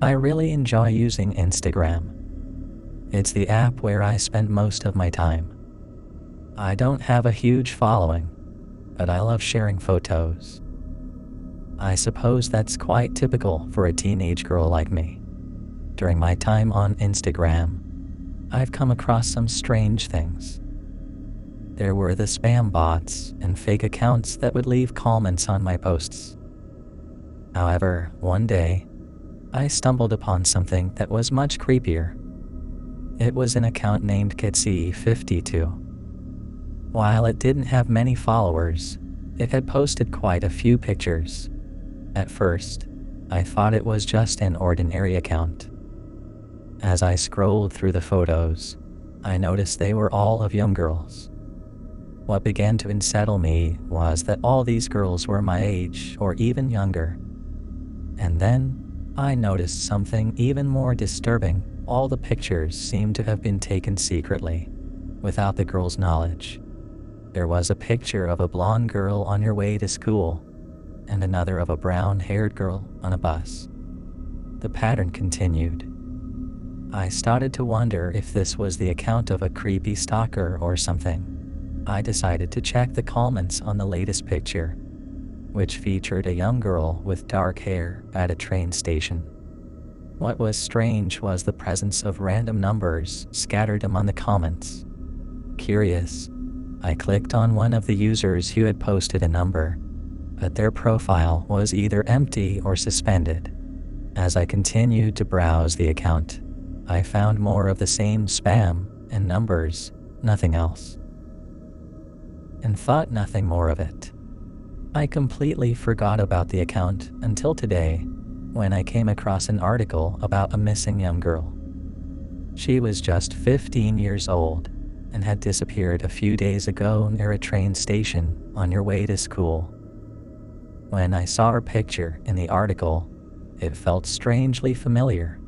I really enjoy using Instagram. It's the app where I spend most of my time. I don't have a huge following, but I love sharing photos. I suppose that's quite typical for a teenage girl like me. During my time on Instagram, I've come across some strange things. There were the spam bots and fake accounts that would leave comments on my posts. However, one day, I stumbled upon something that was much creepier. It was an account named Kitsy52. While it didn't have many followers, it had posted quite a few pictures. At first, I thought it was just an ordinary account. As I scrolled through the photos, I noticed they were all of young girls. What began to unsettle me was that all these girls were my age or even younger. And then, I noticed something even more disturbing. All the pictures seemed to have been taken secretly, without the girls' knowledge. There was a picture of a blonde girl on her way to school, and another of a brown-haired girl on a bus. The pattern continued. I started to wonder if this was the account of a creepy stalker or something. I decided to check the comments on the latest picture, which featured a young girl with dark hair at a train station. What was strange was the presence of random numbers scattered among the comments. Curious, I clicked on one of the users who had posted a number, but their profile was either empty or suspended. As I continued to browse the account, I found more of the same spam and numbers, nothing else, and thought nothing more of it. I completely forgot about the account until today, when I came across an article about a missing young girl. She was just 15 years old and had disappeared a few days ago near a train station on her way to school. When I saw her picture in the article, it felt strangely familiar.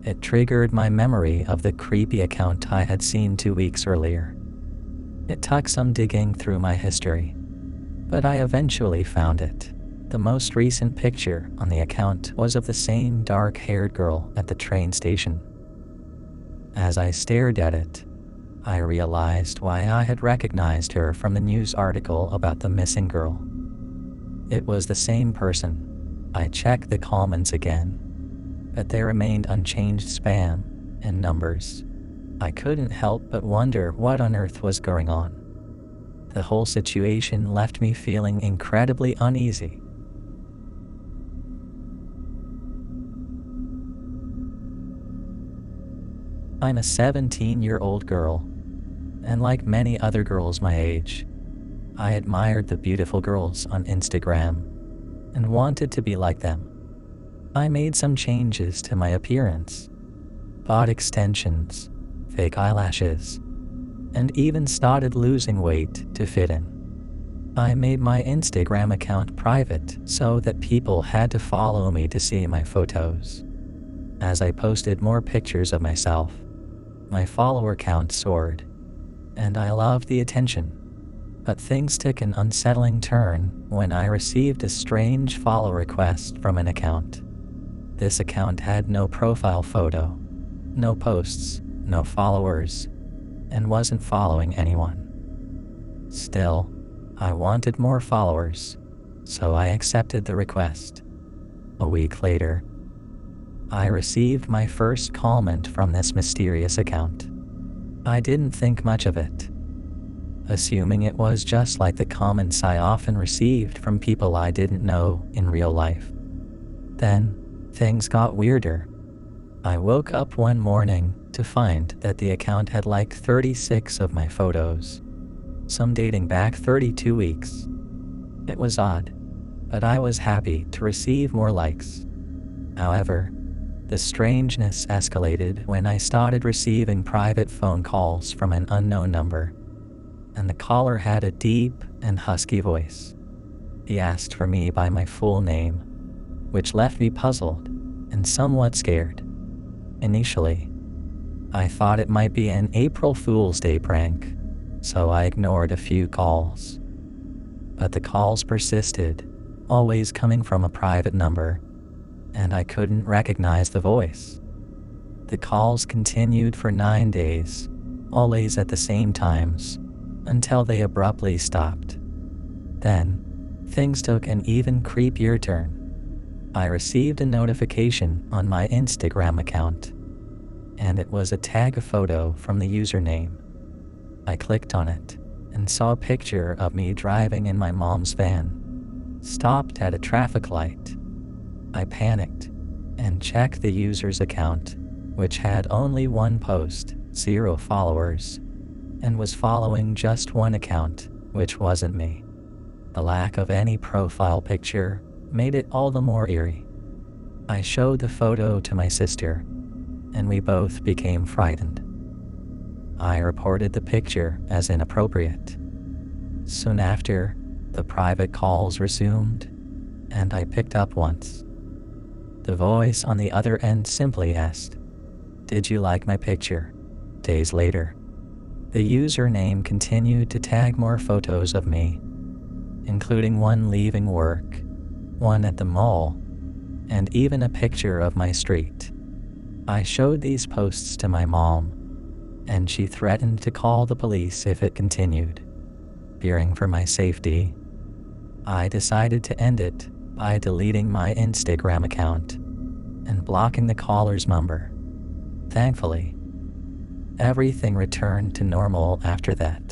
It triggered my memory of the creepy account I had seen 2 weeks earlier. It took some digging through my history, but I eventually found it. The most recent picture on the account was of the same dark-haired girl at the train station. As I stared at it, I realized why I had recognized her from the news article about the missing girl. It was the same person. I checked the comments again, but they remained unchanged spam and numbers. I couldn't help but wonder what on earth was going on. The whole situation left me feeling incredibly uneasy. I'm a 17-year-old girl, and like many other girls my age, I admired the beautiful girls on Instagram and wanted to be like them. I made some changes to my appearance, bought extensions, fake eyelashes, and even started losing weight to fit in. I made my Instagram account private so that people had to follow me to see my photos. As I posted more pictures of myself, my follower count soared, and I loved the attention. But things took an unsettling turn when I received a strange follow request from an account. This account had no profile photo, no posts, no followers, and wasn't following anyone. Still, I wanted more followers, so I accepted the request. A week later, I received my first comment from this mysterious account. I didn't think much of it, assuming it was just like the comments I often received from people I didn't know in real life. Then, things got weirder. I woke up one morning to find that the account had liked 36 of my photos, some dating back 32 weeks. It was odd, but I was happy to receive more likes. However, the strangeness escalated when I started receiving private phone calls from an unknown number, and the caller had a deep and husky voice. He asked for me by my full name, which left me puzzled and somewhat scared. Initially, I thought it might be an April Fool's Day prank, so I ignored a few calls. But the calls persisted, always coming from a private number, and I couldn't recognize the voice. The calls continued for 9 days, always at the same times, until they abruptly stopped. Then, things took an even creepier turn. I received a notification on my Instagram account, and it was a tag photo from the username. I clicked on it and saw a picture of me driving in my mom's van, stopped at a traffic light. I panicked and checked the user's account, which had only one post, 0 followers, and was following just one account, which wasn't me. The lack of any profile picture made it all the more eerie. I showed the photo to my sister, and we both became frightened. I reported the picture as inappropriate. Soon after, the private calls resumed, and I picked up once. The voice on the other end simply asked, "Did you like my picture?" Days later, the username continued to tag more photos of me, including one leaving work, one at the mall, and even a picture of my street. I showed these posts to my mom, and she threatened to call the police if it continued. Fearing for my safety, I decided to end it by deleting my Instagram account and blocking the caller's number. Thankfully, everything returned to normal after that.